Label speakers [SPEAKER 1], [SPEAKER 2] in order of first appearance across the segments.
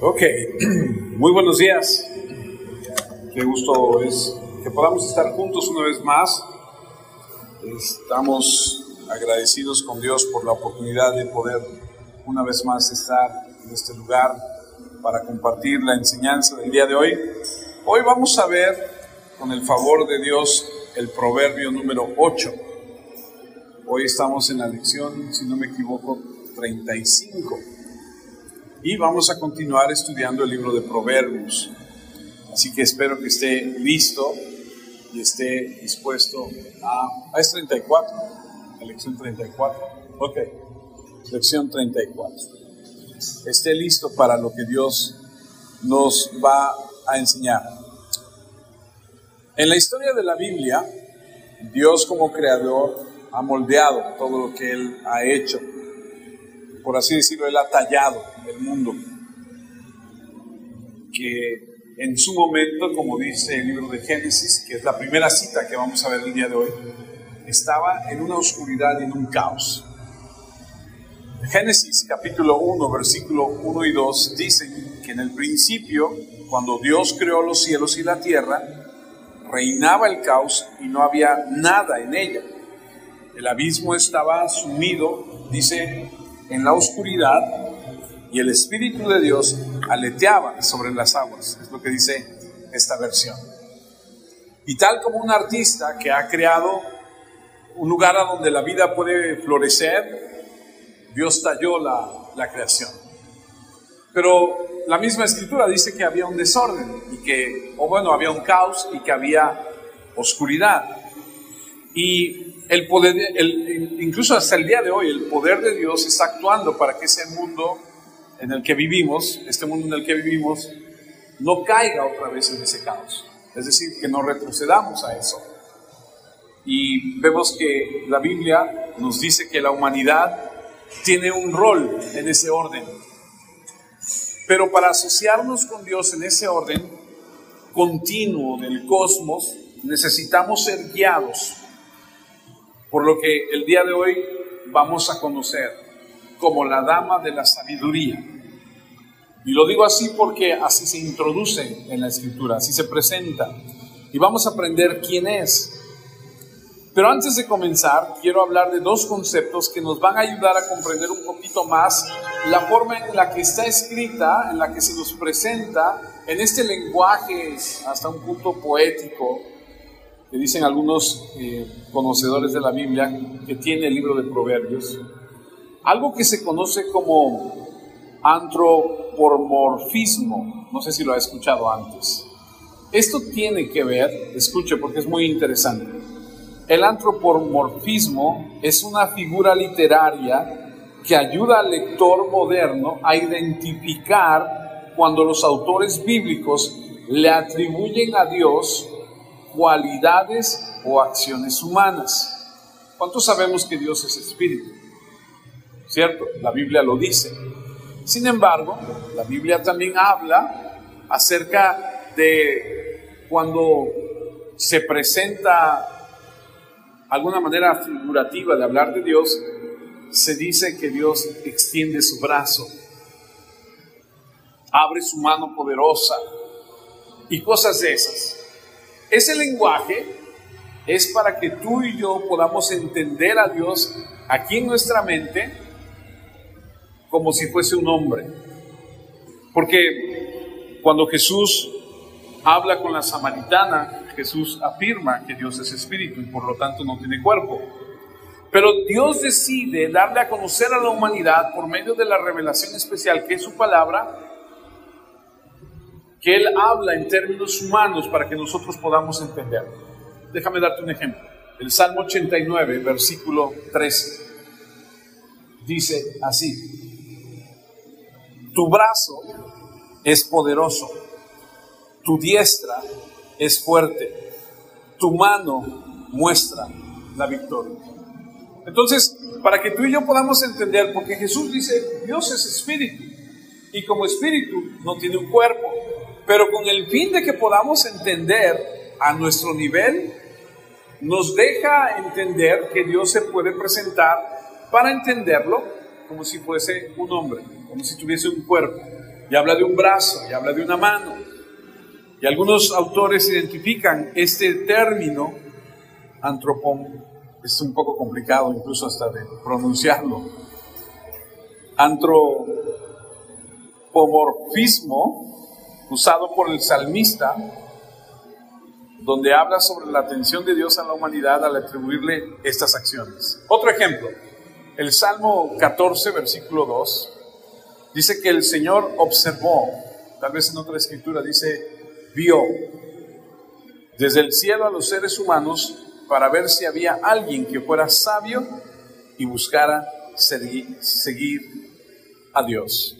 [SPEAKER 1] Ok, muy buenos días. Qué gusto es que podamos estar juntos una vez más. Estamos agradecidos con Dios por la oportunidad de poder una vez más estar en este lugar para compartir la enseñanza del día de hoy. Hoy vamos a ver, con el favor de Dios, el proverbio número 8. Hoy estamos en la lección, si no me equivoco, 35. Y vamos a continuar estudiando el libro de Proverbios. Así que espero que esté listo y esté dispuesto a... Es 34, la lección 34. Ok, lección 34. Esté listo para lo que Dios nos va a enseñar. En la historia de la Biblia, Dios como creador ha moldeado todo lo que Él ha hecho. Por así decirlo, Él ha tallado el mundo, que en su momento, como dice el libro de Génesis, que es la primera cita que vamos a ver el día de hoy, estaba en una oscuridad y en un caos. Génesis capítulo 1, versículo 1 y 2 dicen que en el principio, cuando Dios creó los cielos y la tierra, reinaba el caos y no había nada en ella. El abismo estaba sumido, dice, en la oscuridad, y el Espíritu de Dios aleteaba sobre las aguas. Es lo que dice esta versión. Y tal como un artista que ha creado un lugar a donde la vida puede florecer, Dios talló la creación. Pero la misma Escritura dice que había un desorden, y que, había un caos y que había oscuridad. Y el poder, incluso hasta el día de hoy, el poder de Dios está actuando para que ese mundo en el que vivimos, no caiga otra vez en ese caos. Es decir, que no retrocedamos a eso. Y vemos que la Biblia nos dice que la humanidad tiene un rol en ese orden. Pero para asociarnos con Dios en ese orden continuo del cosmos, necesitamos ser guiados por lo que el día de hoy vamos a conocer como la dama de la sabiduría. Y lo digo así porque así se introduce en la Escritura, así se presenta. Y vamos a aprender quién es. Pero antes de comenzar, quiero hablar de dos conceptos que nos van a ayudar a comprender un poquito más la forma en la que está escrita, en la que se nos presenta, en este lenguaje hasta un punto poético, que dicen algunos conocedores de la Biblia, que tiene el libro de Proverbios. Algo que se conoce como antropomorfismo. No sé si lo ha escuchado antes. Esto tiene que ver, escuche porque es muy interesante. El antropomorfismo es una figura literaria que ayuda al lector moderno a identificar cuando los autores bíblicos le atribuyen a Dios cualidades o acciones humanas. ¿Cuántos sabemos que Dios es espíritu? ¿Cierto? La Biblia lo dice. Sin embargo, la Biblia también habla acerca de cuando se presenta alguna manera figurativa de hablar de Dios, se dice que Dios extiende su brazo, abre su mano poderosa y cosas de esas. Ese lenguaje es para que tú y yo podamos entender a Dios aquí en nuestra mente como si fuese un hombre. Porque cuando Jesús habla con la samaritana, Jesús afirma que Dios es espíritu y por lo tanto no tiene cuerpo. Pero Dios decide darle a conocer a la humanidad por medio de la revelación especial que es su palabra, que Él habla en términos humanos para que nosotros podamos entender. Déjame darte un ejemplo. El Salmo 89, versículo 13, dice así: tu brazo es poderoso, tu diestra es fuerte, tu mano muestra la victoria. Entonces, para que tú y yo podamos entender, porque Jesús dice, Dios es espíritu, y como espíritu no tiene un cuerpo, pero con el fin de que podamos entender a nuestro nivel, nos deja entender que Dios se puede presentar para entenderlo como si fuese un hombre, como si tuviese un cuerpo. y habla de un brazo, y habla de una mano. Y algunos autores identifican este término, es un poco complicado incluso hasta de pronunciarlo, antropomorfismo, usado por el salmista, donde habla sobre la atención de Dios a la humanidad al atribuirle estas acciones. Otro ejemplo, el Salmo 14, versículo 2, dice que el Señor observó, tal vez en otra escritura dice, vio desde el cielo a los seres humanos para ver si había alguien que fuera sabio y buscara seguir a Dios.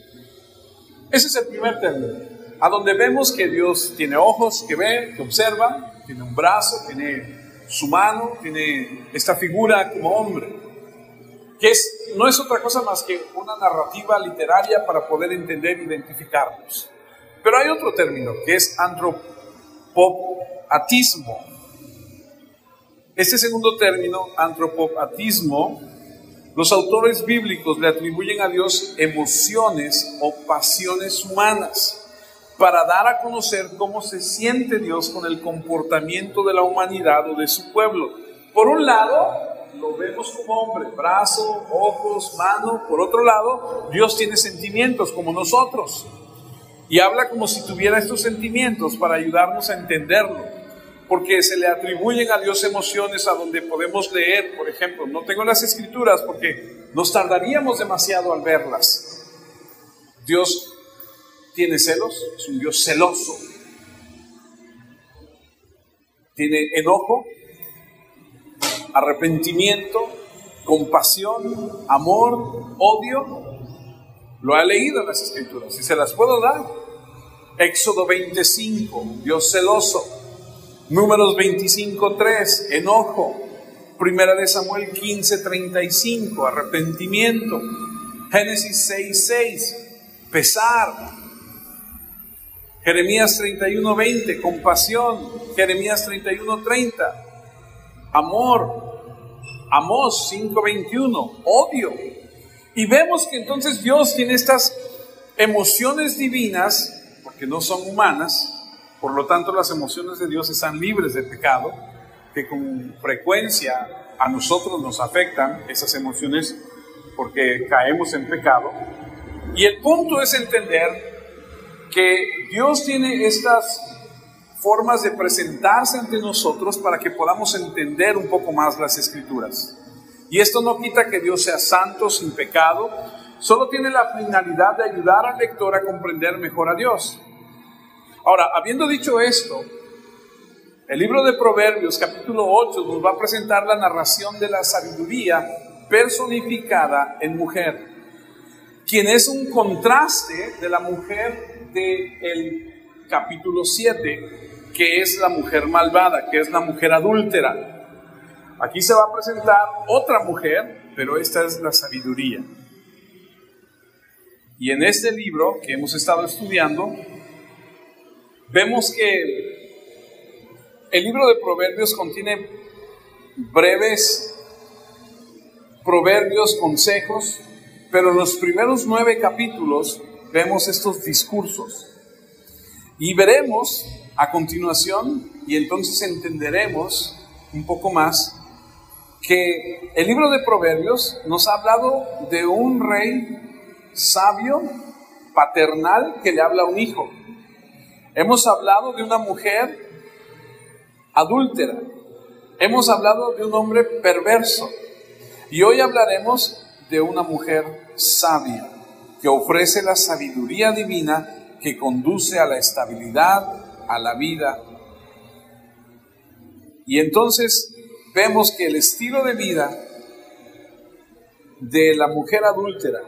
[SPEAKER 1] Ese es el primer término, a donde vemos que Dios tiene ojos que ve, que observa, tiene un brazo, tiene su mano, tiene esta figura como hombre, que no es otra cosa más que una narrativa literaria para poder entender e identificarnos. Pero hay otro término que es antropoatismo. Este segundo término, antropoatismo, los autores bíblicos le atribuyen a Dios emociones o pasiones humanas para dar a conocer cómo se siente Dios con el comportamiento de la humanidad o de su pueblo. Por un lado, lo vemos como hombre, brazo, ojos, mano. Por otro lado, Dios tiene sentimientos como nosotros. Y habla como si tuviera estos sentimientos para ayudarnos a entenderlo. Porque se le atribuyen a Dios emociones a donde podemos leer, por ejemplo, no tengo las escrituras porque nos tardaríamos demasiado al verlas. Dios tiene celos, es un Dios celoso. Tiene enojo, arrepentimiento, compasión, amor, odio. Lo ha leído en las escrituras y se las puedo dar. Éxodo 25, Dios celoso. Números 25:3, enojo. Primera de Samuel 15:35, arrepentimiento. Génesis 6:6, pesar. Jeremías 31:20, compasión. Jeremías 31:30, amor. Amós 5:21, odio. Y vemos que entonces Dios tiene estas emociones divinas, porque no son humanas. Por lo tanto, las emociones de Dios están libres de pecado, que con frecuencia a nosotros nos afectan esas emociones porque caemos en pecado. Y el punto es entender que Dios tiene estas formas de presentarse ante nosotros para que podamos entender un poco más las Escrituras. Y esto no quita que Dios sea santo, sin pecado, solo tiene la finalidad de ayudar al lector a comprender mejor a Dios. Ahora, habiendo dicho esto, el libro de Proverbios, capítulo 8, nos va a presentar la narración de la sabiduría personificada en mujer, quien es un contraste de la mujer del capítulo 7, que es la mujer malvada, que es la mujer adúltera. Aquí se va a presentar otra mujer, pero esta es la sabiduría. Y en este libro que hemos estado estudiando, vemos que el libro de Proverbios contiene breves proverbios, consejos, pero en los primeros 9 capítulos vemos estos discursos. Y veremos a continuación, y entonces entenderemos un poco más, que el libro de Proverbios nos ha hablado de un rey sabio, paternal, que le habla a un hijo. Hemos hablado de una mujer adúltera. Hemos hablado de un hombre perverso. Y hoy hablaremos de una mujer sabia, que ofrece la sabiduría divina que conduce a la estabilidad, a la vida. Y entonces vemos que el estilo de vida de la mujer adúltera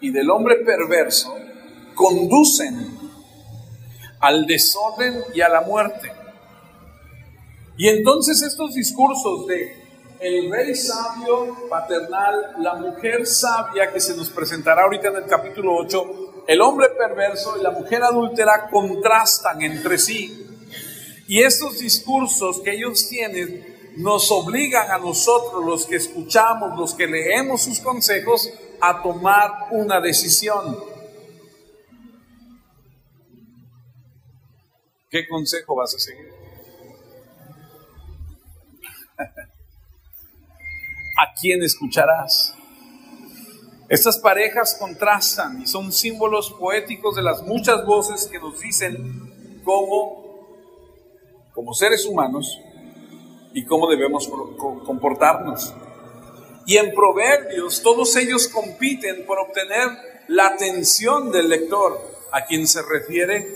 [SPEAKER 1] y del hombre perverso conducen al desorden y a la muerte. Y entonces estos discursos de el rey sabio, paternal, la mujer sabia, que se nos presentará ahorita en el capítulo 8, el hombre perverso y la mujer adúltera contrastan entre sí. Y estos discursos que ellos tienen nos obligan a nosotros, los que escuchamos, los que leemos sus consejos, a tomar una decisión. ¿Qué consejo vas a seguir? ¿A quién escucharás? Estas parejas contrastan y son símbolos poéticos de las muchas voces que nos dicen como seres humanos y cómo debemos comportarnos. Y en Proverbios todos ellos compiten por obtener la atención del lector, a quien se refiere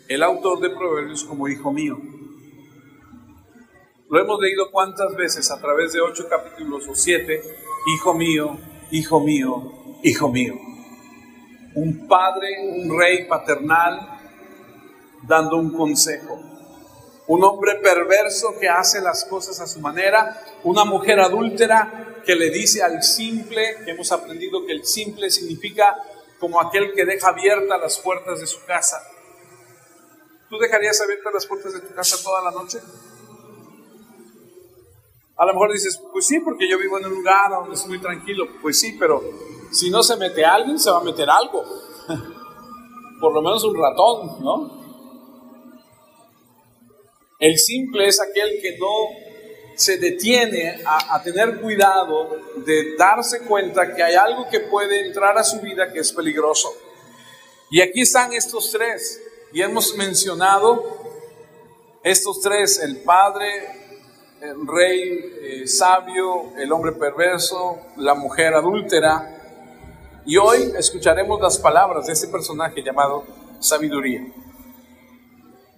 [SPEAKER 1] el autor de Proverbios como hijo mío. Lo hemos leído cuántas veces a través de 8 capítulos o 7, hijo mío, hijo mío, hijo mío. Un padre, un rey paternal dando un consejo. Un hombre perverso que hace las cosas a su manera. Una mujer adúltera que le dice al simple, que hemos aprendido que el simple significa como aquel que deja abiertas las puertas de su casa. ¿Tú dejarías abiertas las puertas de tu casa toda la noche? A lo mejor dices, pues sí, porque yo vivo en un lugar donde es muy tranquilo. Pues sí, pero si no se mete alguien, se va a meter algo. Por lo menos un ratón, ¿no? El simple es aquel que no se detiene a tener cuidado de darse cuenta que hay algo que puede entrar a su vida que es peligroso. Y aquí están estos tres. Y hemos mencionado estos tres: el padre, el rey sabio, el hombre perverso, la mujer adúltera. Y hoy escucharemos las palabras de este personaje llamado sabiduría.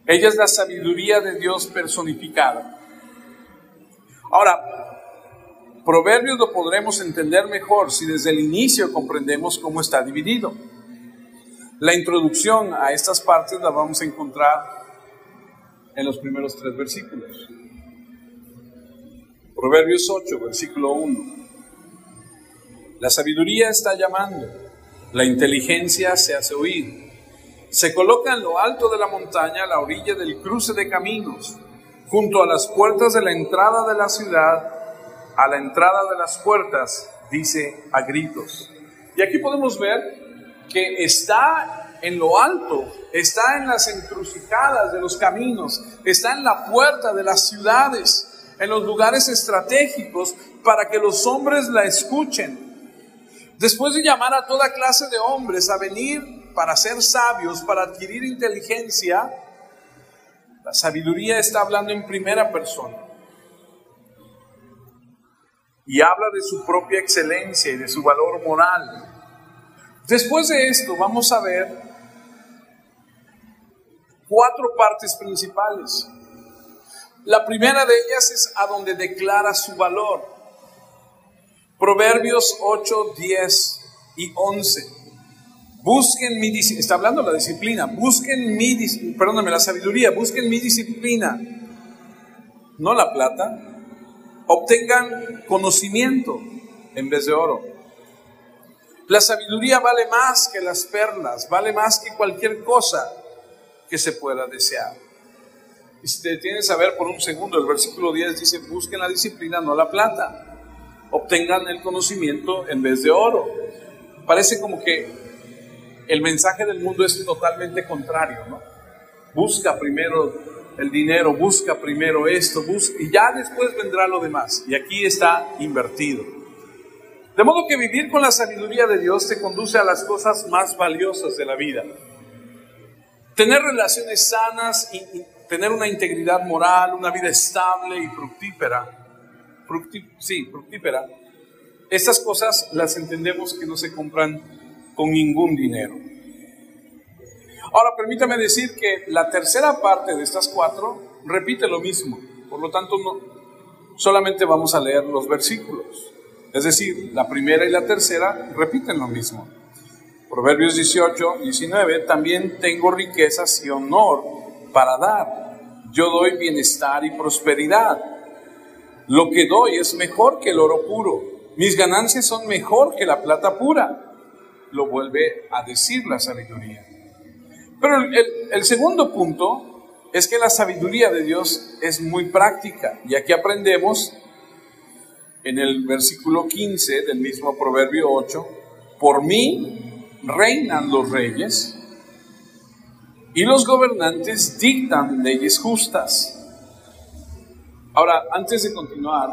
[SPEAKER 1] Ella es la sabiduría de Dios personificada. Ahora, Proverbios lo podremos entender mejor si desde el inicio comprendemos cómo está dividido. La introducción a estas partes la vamos a encontrar en los primeros 3 versículos. Proverbios 8, versículo 1. La sabiduría está llamando, la inteligencia se hace oír. Se coloca en lo alto de la montaña, a la orilla del cruce de caminos, junto a las puertas de la entrada de la ciudad, a la entrada de las puertas, dice a gritos. Y aquí podemos ver que está en lo alto, está en las encrucijadas de los caminos, está en la puerta de las ciudades, en los lugares estratégicos para que los hombres la escuchen. Después de llamar a toda clase de hombres a venir para ser sabios, para adquirir inteligencia, la sabiduría está hablando en primera persona y habla de su propia excelencia y de su valor moral. Después de esto vamos a ver 4 partes principales. La primera de ellas es a donde declara su valor. Proverbios 8, 10 y 11. Busquen mi disciplina, está hablando de la disciplina, la sabiduría, busquen mi disciplina, no la plata, obtengan conocimiento en vez de oro. La sabiduría vale más que las perlas, vale más que cualquier cosa que se pueda desear. Y si te detienes a ver por un segundo, el versículo 10 dice, busquen la disciplina, no la plata, obtengan el conocimiento en vez de oro. Parece como que el mensaje del mundo es totalmente contrario, ¿no? Busca primero el dinero, busca primero esto, y ya después vendrá lo demás. Y aquí está invertido. De modo que vivir con la sabiduría de Dios te conduce a las cosas más valiosas de la vida. Tener relaciones sanas, tener una integridad moral, una vida estable y fructífera. Estas cosas las entendemos que no se compran con ningún dinero. Ahora permítame decir que la tercera parte de estas 4 repite lo mismo. Por lo tanto, solamente vamos a leer los versículos. Es decir, la primera y la tercera repiten lo mismo. Proverbios 18, 19, también tengo riquezas y honor para dar. Yo doy bienestar y prosperidad. Lo que doy es mejor que el oro puro. Mis ganancias son mejor que la plata pura. Lo vuelve a decir la sabiduría. Pero el segundo punto es que la sabiduría de Dios es muy práctica. Y aquí aprendemos en el versículo 15 del mismo Proverbio 8, por mí reinan los reyes y los gobernantes dictan leyes justas. Ahora, antes de continuar,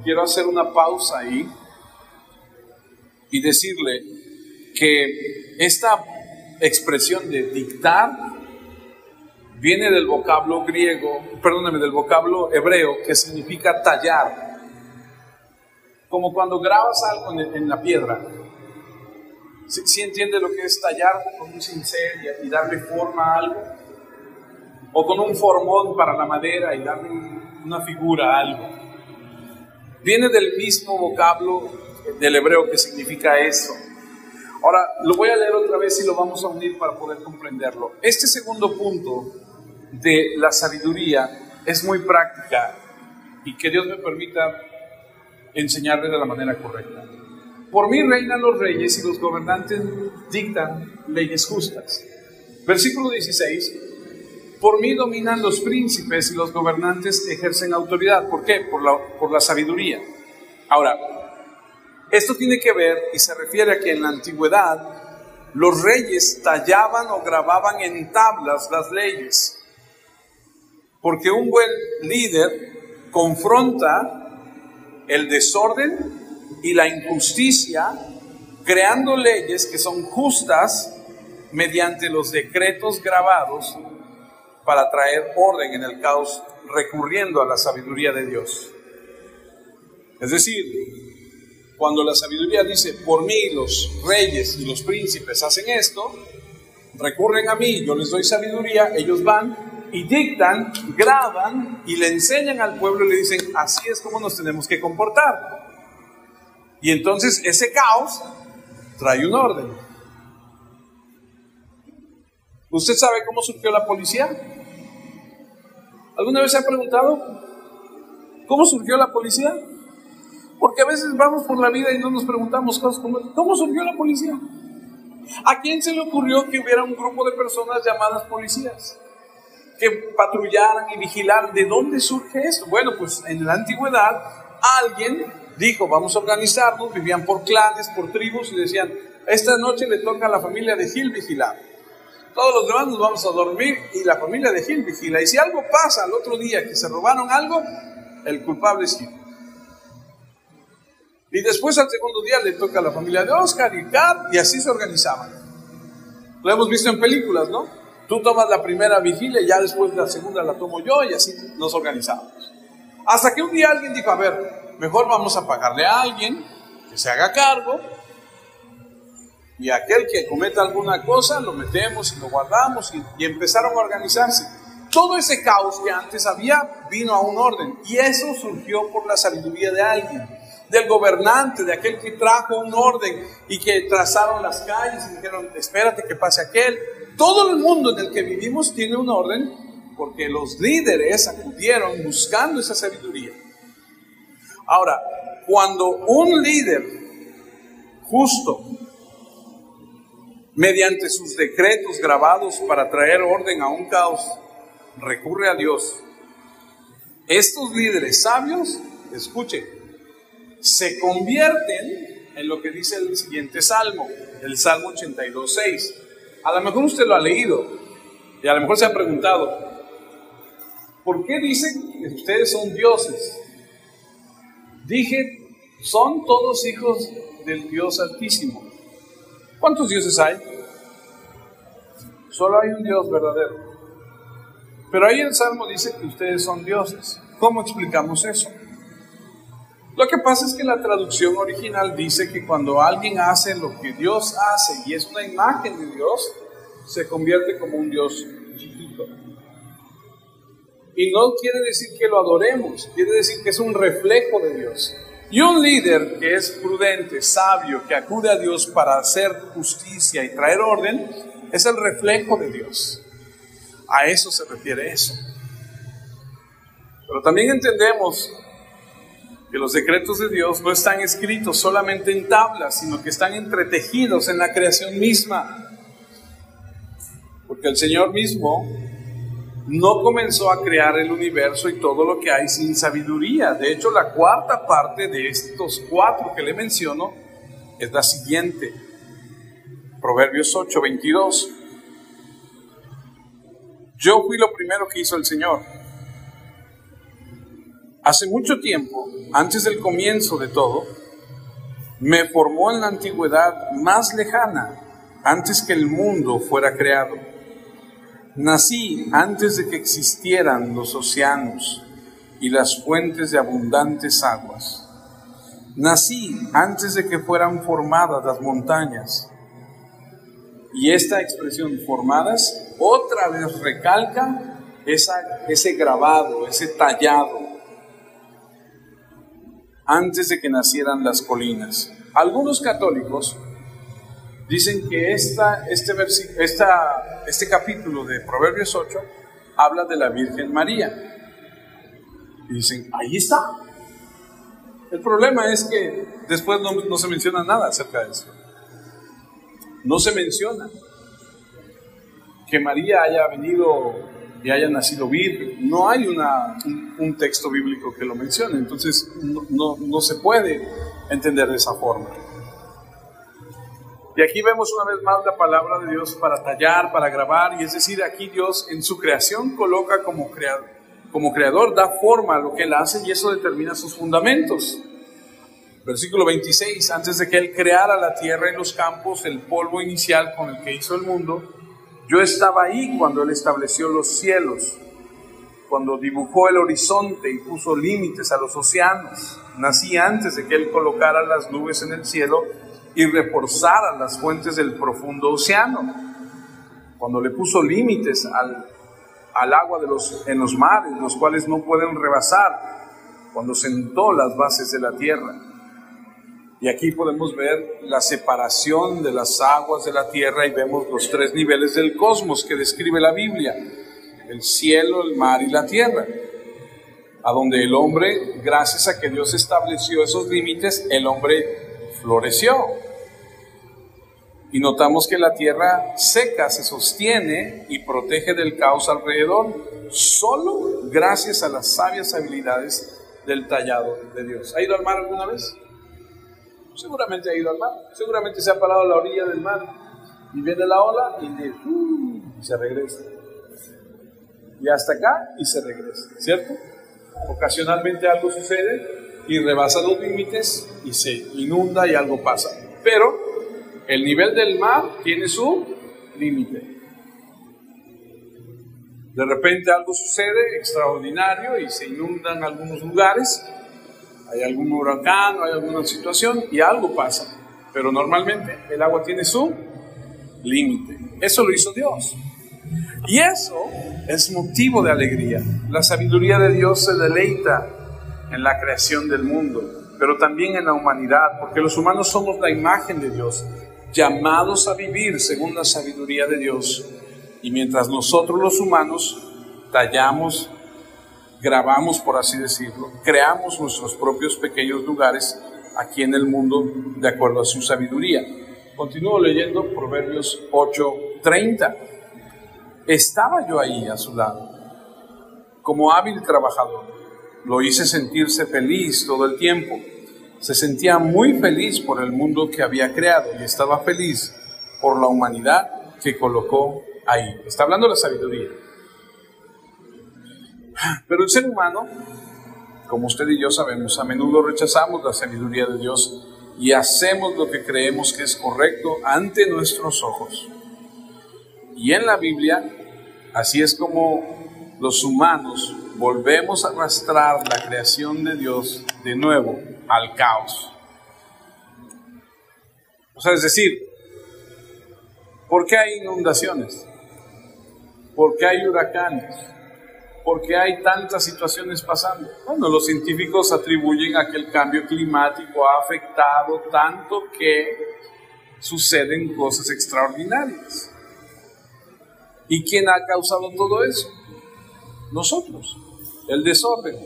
[SPEAKER 1] quiero hacer una pausa ahí y decirle que esta expresión de dictar viene del vocablo del vocablo hebreo, que significa tallar. Como cuando grabas algo en la piedra. ¿Sí entiende lo que es tallar con un cincel y darle forma a algo? O con un formón para la madera y darle una figura a algo. Viene del mismo vocablo del hebreo que significa eso. Ahora, lo voy a leer otra vez y lo vamos a unir para poder comprenderlo. Este segundo punto de la sabiduría es muy práctica y que Dios me permita enseñarle de la manera correcta. Por mí reinan los reyes y los gobernantes dictan leyes justas. Versículo 16. Por mí dominan los príncipes y los gobernantes ejercen autoridad. ¿Por qué? Por la sabiduría. Ahora, esto tiene que ver y se refiere a que en la antigüedad los reyes tallaban o grababan en tablas las leyes. Porque un buen líder confronta el desorden y la injusticia, creando leyes que son justas mediante los decretos grabados para traer orden en el caos, recurriendo a la sabiduría de Dios. Es decir, cuando la sabiduría dice, por mí los reyes y los príncipes hacen esto, recurren a mí, yo les doy sabiduría, ellos van y dictan, graban y le enseñan al pueblo y le dicen, así es como nos tenemos que comportar. Y entonces ese caos trae un orden. ¿Usted sabe cómo surgió la policía? ¿Alguna vez se ha preguntado cómo surgió la policía? Porque a veces vamos por la vida y no nos preguntamos cosas como ¿cómo surgió la policía? ¿A quién se le ocurrió que hubiera un grupo de personas llamadas policías que patrullaran y vigilaran? ¿De dónde surge esto? Bueno, pues en la antigüedad alguien dijo, vamos a organizarnos, vivían por clanes, por tribus y decían, esta noche le toca a la familia de Gil vigilar. Todos los demás nos vamos a dormir y la familia de Gil vigila. Y si algo pasa al otro día que se robaron algo, el culpable es Gil. Y después al segundo día le toca a la familia de Oscar y Kat, y así se organizaban. Lo hemos visto en películas, ¿no? Tú tomas la primera vigilia y ya después la segunda la tomo yo y así nos organizamos. Hasta que un día alguien dijo, a ver, mejor vamos a pagarle a alguien que se haga cargo y aquel que cometa alguna cosa lo metemos y lo guardamos y empezaron a organizarse. Todo ese caos que antes había vino a un orden y eso surgió por la sabiduría de alguien, del gobernante, de aquel que trajo un orden y que trazaron las calles y dijeron, espérate que pase aquel. Todo el mundo en el que vivimos tiene un orden porque los líderes acudieron buscando esa sabiduría. Ahora, cuando un líder justo, mediante sus decretos grabados para traer orden a un caos, recurre a Dios, estos líderes sabios, escuchen, se convierten en lo que dice el siguiente salmo, el Salmo 82:6. A lo mejor usted lo ha leído y a lo mejor se ha preguntado, ¿por qué dicen que ustedes son dioses? Dije, son todos hijos del Dios Altísimo. ¿Cuántos dioses hay? Solo hay un Dios verdadero. Pero ahí el Salmo dice que ustedes son dioses. ¿Cómo explicamos eso? Lo que pasa es que la traducción original dice que cuando alguien hace lo que Dios hace y es una imagen de Dios, se convierte como un Dios chiquito. Y no quiere decir que lo adoremos, quiere decir que es un reflejo de Dios. Y un líder que es prudente, sabio, que acude a Dios para hacer justicia y traer orden, es el reflejo de Dios. A eso se refiere eso. Pero también entendemos que los decretos de Dios no están escritos solamente en tablas, sino que están entretejidos en la creación misma. Porque el Señor mismo no comenzó a crear el universo y todo lo que hay sin sabiduría. De hecho, la cuarta parte de estos 4 que le menciono es la siguiente. Proverbios 8:22. Yo fui lo primero que hizo el Señor. Hace mucho tiempo, antes del comienzo de todo, me formó en la antigüedad más lejana, antes que el mundo fuera creado. Nací antes de que existieran los océanos y las fuentes de abundantes aguas. Nací antes de que fueran formadas las montañas. Y esta expresión formadas otra vez recalca ese grabado, ese tallado, antes de que nacieran las colinas. Algunos católicos dicen que este capítulo de Proverbios 8 habla de la Virgen María. Y dicen, ahí está. El problema es que después no se menciona nada acerca de eso. No se menciona que María haya venido y haya nacido virgen. No hay un texto bíblico que lo mencione. Entonces no se puede entender de esa forma. Y aquí vemos una vez más la palabra de Dios para tallar, para grabar. Y es decir, aquí Dios en su creación coloca como creador, da forma a lo que Él hace y eso determina sus fundamentos. Versículo 26, antes de que Él creara la tierra y los campos, el polvo inicial con el que hizo el mundo, yo estaba ahí cuando Él estableció los cielos, cuando dibujó el horizonte y puso límites a los océanos. Nací antes de que Él colocara las nubes en el cielo y reforzara las fuentes del profundo océano, cuando le puso límites al agua en los mares, los cuales no pueden rebasar, cuando sentó las bases de la tierra. Y aquí podemos ver la separación de las aguas de la tierra y vemos los tres niveles del cosmos que describe la Biblia: el cielo, el mar y la tierra, a donde el hombre, gracias a que Dios estableció esos límites, el hombre floreció. Y notamos que la tierra seca se sostiene y protege del caos alrededor, solo gracias a las sabias habilidades del tallado de Dios. ¿Ha ido al mar alguna vez? Seguramente ha ido al mar, seguramente se ha parado a la orilla del mar y viene la ola y se regresa. Y hasta acá y se regresa, ¿cierto? Ocasionalmente algo sucede y rebasa los límites y se inunda y algo pasa. Pero el nivel del mar tiene su límite. De repente algo sucede extraordinario y se inundan algunos lugares. Hay algún huracán, hay alguna situación y algo pasa. Pero normalmente el agua tiene su límite. Eso lo hizo Dios. Y eso es motivo de alegría. La sabiduría de Dios se deleita en la creación del mundo, pero también en la humanidad, porque los humanos somos la imagen de Dios, llamados a vivir según la sabiduría de Dios. Y mientras nosotros los humanos tallamos, grabamos, por así decirlo, creamos nuestros propios pequeños lugares aquí en el mundo de acuerdo a su sabiduría. Continúo leyendo Proverbios 8:30. Estaba yo ahí a su lado, como hábil trabajador. Lo hice sentirse feliz todo el tiempo. Se sentía muy feliz por el mundo que había creado y estaba feliz por la humanidad que colocó ahí. Está hablando de la sabiduría. Pero el ser humano, como usted y yo sabemos, a menudo rechazamos la sabiduría de Dios y hacemos lo que creemos que es correcto ante nuestros ojos. Y en la Biblia, así es como los humanos volvemos a arrastrar la creación de Dios de nuevo al caos. O sea, es decir, ¿por qué hay inundaciones? ¿Por qué hay huracanes? ¿Por qué hay tantas situaciones pasando? Bueno, los científicos atribuyen a que el cambio climático ha afectado tanto que suceden cosas extraordinarias. ¿Y quién ha causado todo eso? Nosotros, el desorden.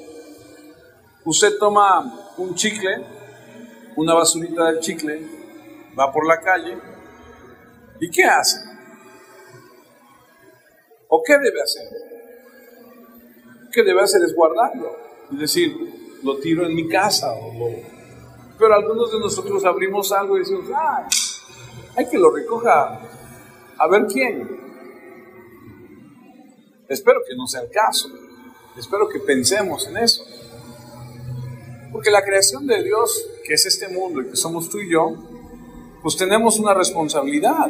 [SPEAKER 1] Usted toma un chicle, una basurita de chicle, va por la calle, ¿y qué hace? ¿O qué debe hacer? ¿Qué debe hacer? Es guardarlo, es decir, lo tiro en mi casa. Pero algunos de nosotros abrimos algo y decimos, hay que lo recoja, a ver quién. Espero que no sea el caso. Espero que pensemos en eso. Porque la creación de Dios, que es este mundo y que somos tú y yo, pues tenemos una responsabilidad.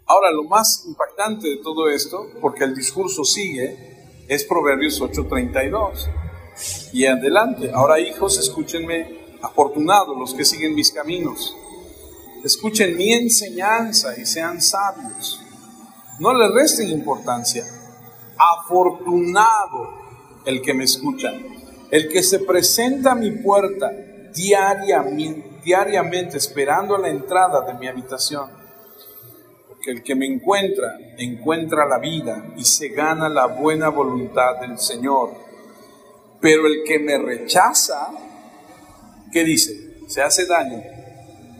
[SPEAKER 1] Ahora, lo más impactante de todo esto, porque el discurso sigue, es Proverbios 8:32. Y adelante. Ahora, hijos, escúchenme, afortunados los que siguen mis caminos. Escuchen mi enseñanza y sean sabios. No le resten importancia. Afortunado el que me escucha, el que se presenta a mi puerta diariamente esperando la entrada de mi habitación. Porque el que me encuentra la vida y se gana la buena voluntad del Señor. Pero el que me rechaza, ¿qué dice? Se hace daño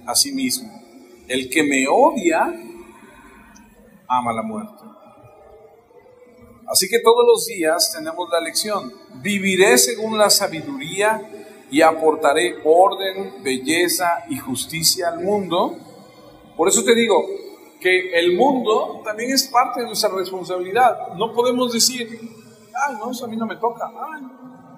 [SPEAKER 1] a sí mismo. El que me odia, ama la muerte. Así que todos los días tenemos la lección: viviré según la sabiduría y aportaré orden, belleza y justicia al mundo. Por eso te digo que el mundo también es parte de nuestra responsabilidad. No podemos decir, ay, no, eso a mí no me toca. Ay,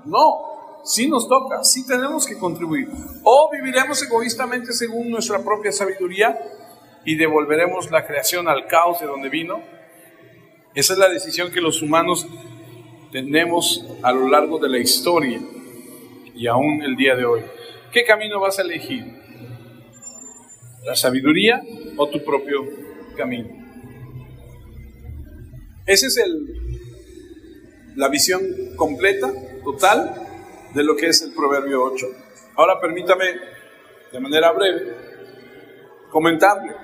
[SPEAKER 1] no, sí nos toca, sí tenemos que contribuir. O viviremos egoístamente según nuestra propia sabiduría y devolveremos la creación al caos de donde vino. Esa es la decisión que los humanos tenemos a lo largo de la historia y aún el día de hoy. ¿Qué camino vas a elegir? ¿La sabiduría o tu propio camino? Esa es la visión completa, total, de lo que es el Proverbio 8. Ahora permítame, de manera breve, comentarle.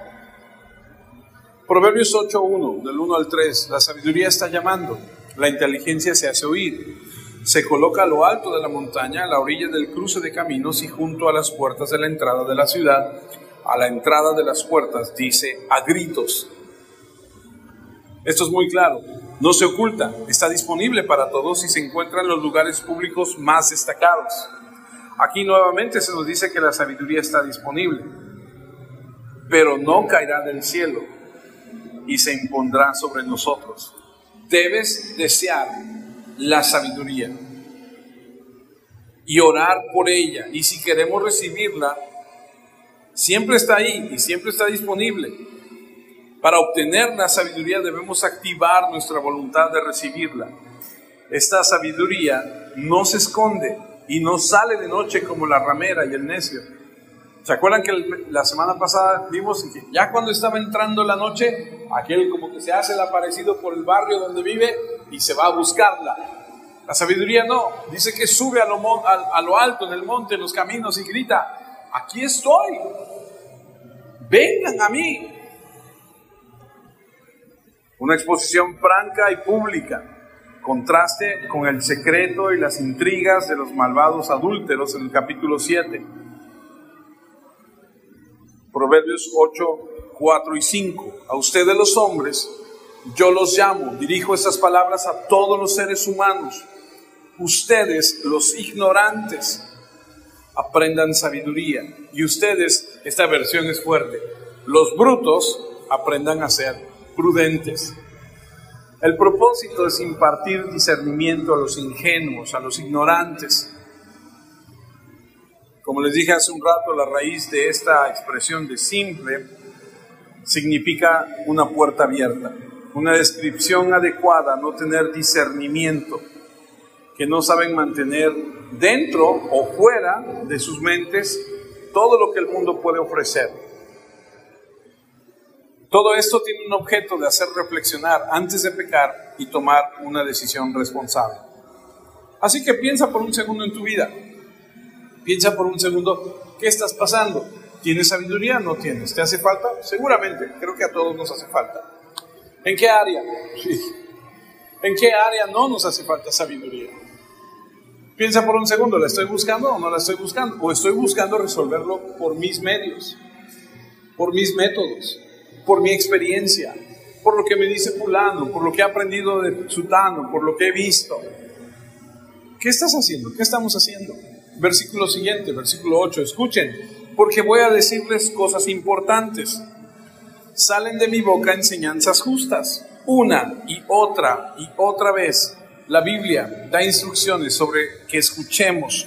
[SPEAKER 1] Proverbios 8:1, del 1 al 3, la sabiduría está llamando, la inteligencia se hace oír, se coloca a lo alto de la montaña, a la orilla del cruce de caminos y junto a las puertas de la entrada de la ciudad. A la entrada de las puertas dice a gritos. Esto es muy claro, no se oculta, está disponible para todos y se encuentra en los lugares públicos más destacados. Aquí nuevamente se nos dice que la sabiduría está disponible, pero no caerá del cielo y se impondrá sobre nosotros. Debes desear la sabiduría y orar por ella, y si queremos recibirla, siempre está ahí y siempre está disponible. Para obtener la sabiduría debemos activar nuestra voluntad de recibirla. Esta sabiduría no se esconde y no sale de noche como la ramera y el necio. ¿Se acuerdan que la semana pasada vimos que ya cuando estaba entrando la noche, aquel como que se hace el aparecido por el barrio donde vive y se va a buscarla? La sabiduría no, dice que sube a lo alto en el monte, en los caminos y grita, aquí estoy, vengan a mí. Una exposición franca y pública, contraste con el secreto y las intrigas de los malvados adúlteros en el capítulo 7. Proverbios 8, 4 y 5. A ustedes los hombres, yo los llamo, dirijo estas palabras a todos los seres humanos. Ustedes, los ignorantes, aprendan sabiduría. Y ustedes, esta versión es fuerte, los brutos, aprendan a ser prudentes. El propósito es impartir discernimiento a los ingenuos, a los ignorantes. Como les dije hace un rato, la raíz de esta expresión de simple significa una puerta abierta, una descripción adecuada, no tener discernimiento, que no saben mantener dentro o fuera de sus mentes todo lo que el mundo puede ofrecer. Todo esto tiene un objeto de hacer reflexionar antes de pecar y tomar una decisión responsable. Así que piensa por un segundo en tu vida. Piensa por un segundo, ¿qué estás pasando? ¿Tienes sabiduría? ¿No tienes? ¿Te hace falta? Seguramente, creo que a todos nos hace falta. ¿En qué área? Sí. ¿En qué área no nos hace falta sabiduría? Piensa por un segundo, ¿la estoy buscando o no la estoy buscando? ¿O estoy buscando resolverlo por mis medios, por mis métodos, por mi experiencia, por lo que me dice fulano, por lo que he aprendido de sutano, por lo que he visto? ¿Qué estás haciendo? ¿Qué estamos haciendo? Versículo siguiente, versículo 8, escuchen, porque voy a decirles cosas importantes. Salen de mi boca enseñanzas justas, una y otra vez, la Biblia da instrucciones sobre que escuchemos.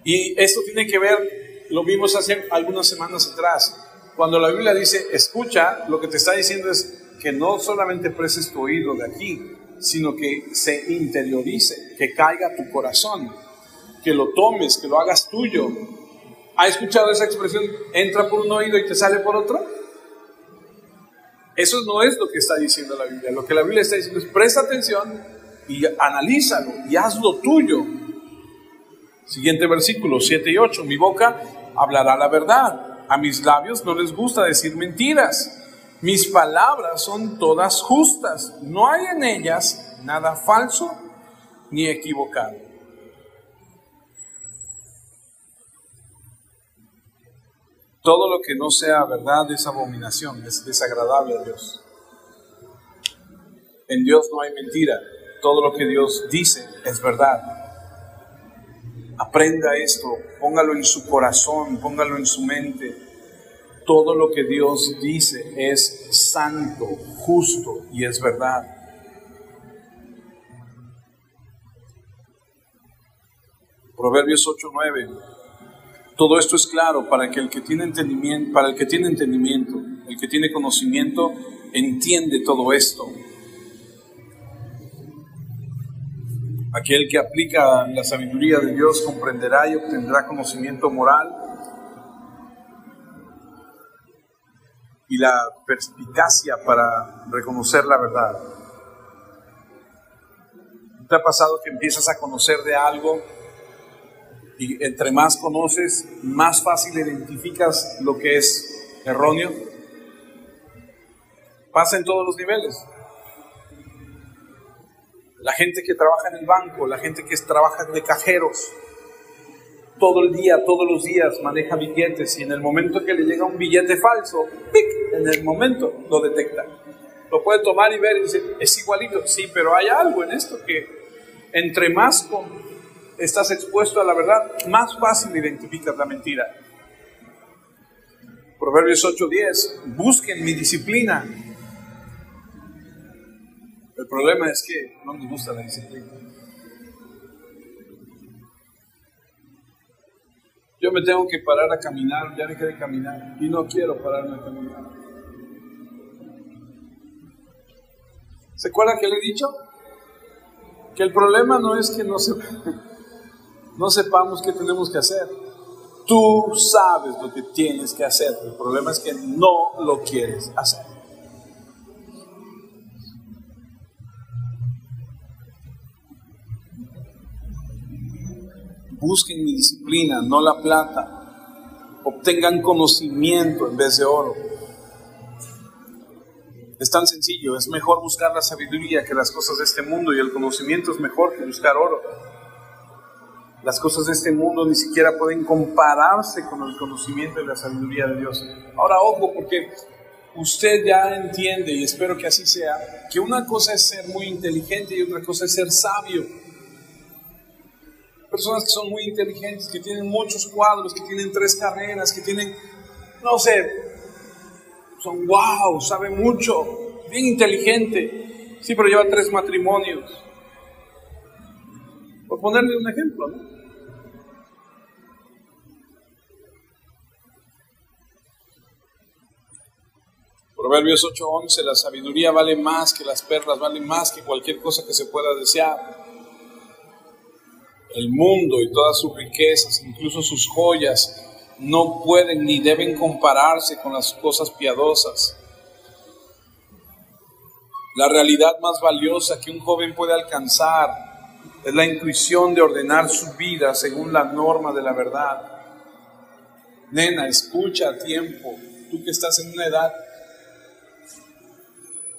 [SPEAKER 1] Y esto tiene que ver, lo vimos hace algunas semanas atrás. Cuando la Biblia dice escucha, lo que te está diciendo es que no solamente prestes tu oído de aquí, sino que se interiorice, que caiga a tu corazón, que lo tomes, que lo hagas tuyo. ¿Ha escuchado esa expresión? Entra por un oído y te sale por otro. Eso no es lo que está diciendo la Biblia. Lo que la Biblia está diciendo es presta atención y analízalo y hazlo tuyo. Siguiente versículo 7 y 8. Mi boca hablará la verdad. A mis labios no les gusta decir mentiras. Mis palabras son todas justas. No hay en ellas nada falso ni equivocado. Todo lo que no sea verdad es abominación, es desagradable a Dios. En Dios no hay mentira. Todo lo que Dios dice es verdad. Aprenda esto, póngalo en su corazón, póngalo en su mente. Todo lo que Dios dice es santo, justo y es verdad. Proverbios 8:9. Todo esto es claro para que el que tiene entendimiento, el que tiene conocimiento, entiende todo esto. Aquel que aplica la sabiduría de Dios comprenderá y obtendrá conocimiento moral y la perspicacia para reconocer la verdad. ¿Te ha pasado que empiezas a conocer de algo y entre más conoces, más fácil identificas lo que es erróneo? Pasa en todos los niveles. La gente que trabaja en el banco, la gente que trabaja de cajeros, todo el día, todos los días maneja billetes y en el momento que le llega un billete falso, ¡pic!, en el momento lo detecta. Lo puede tomar y ver y decir, es igualito. Sí, pero hay algo en esto que entre más estás expuesto a la verdad, más fácil identificas la mentira. Proverbios 8:10, busquen mi disciplina. El problema es que no nos gusta la disciplina. Yo me tengo que parar a caminar, ya dejé de caminar y no quiero pararme a caminar. ¿Se acuerdan que le he dicho? Que el problema no es que no sepamos qué tenemos que hacer. Tú sabes lo que tienes que hacer. El problema es que no lo quieres hacer. Busquen mi disciplina, no la plata. Obtengan conocimiento en vez de oro. Es tan sencillo, es mejor buscar la sabiduría que las cosas de este mundo, y el conocimiento es mejor que buscar oro. Las cosas de este mundo ni siquiera pueden compararse con el conocimiento y la sabiduría de Dios. Ahora, ojo, porque usted ya entiende, y espero que así sea, que una cosa es ser muy inteligente y otra cosa es ser sabio. Personas que son muy inteligentes, que tienen muchos cuadros, que tienen 3 carreras, que tienen, no sé, son wow, sabe mucho, bien inteligente, sí, pero lleva 3 matrimonios. Por ponerle un ejemplo, ¿no? Proverbios 8:11, la sabiduría vale más que las perlas, vale más que cualquier cosa que se pueda desear. El mundo y todas sus riquezas, incluso sus joyas, no pueden ni deben compararse con las cosas piadosas. La realidad más valiosa que un joven puede alcanzar es la intuición de ordenar su vida según la norma de la verdad. Nena, escucha a tiempo, tú que estás en una edad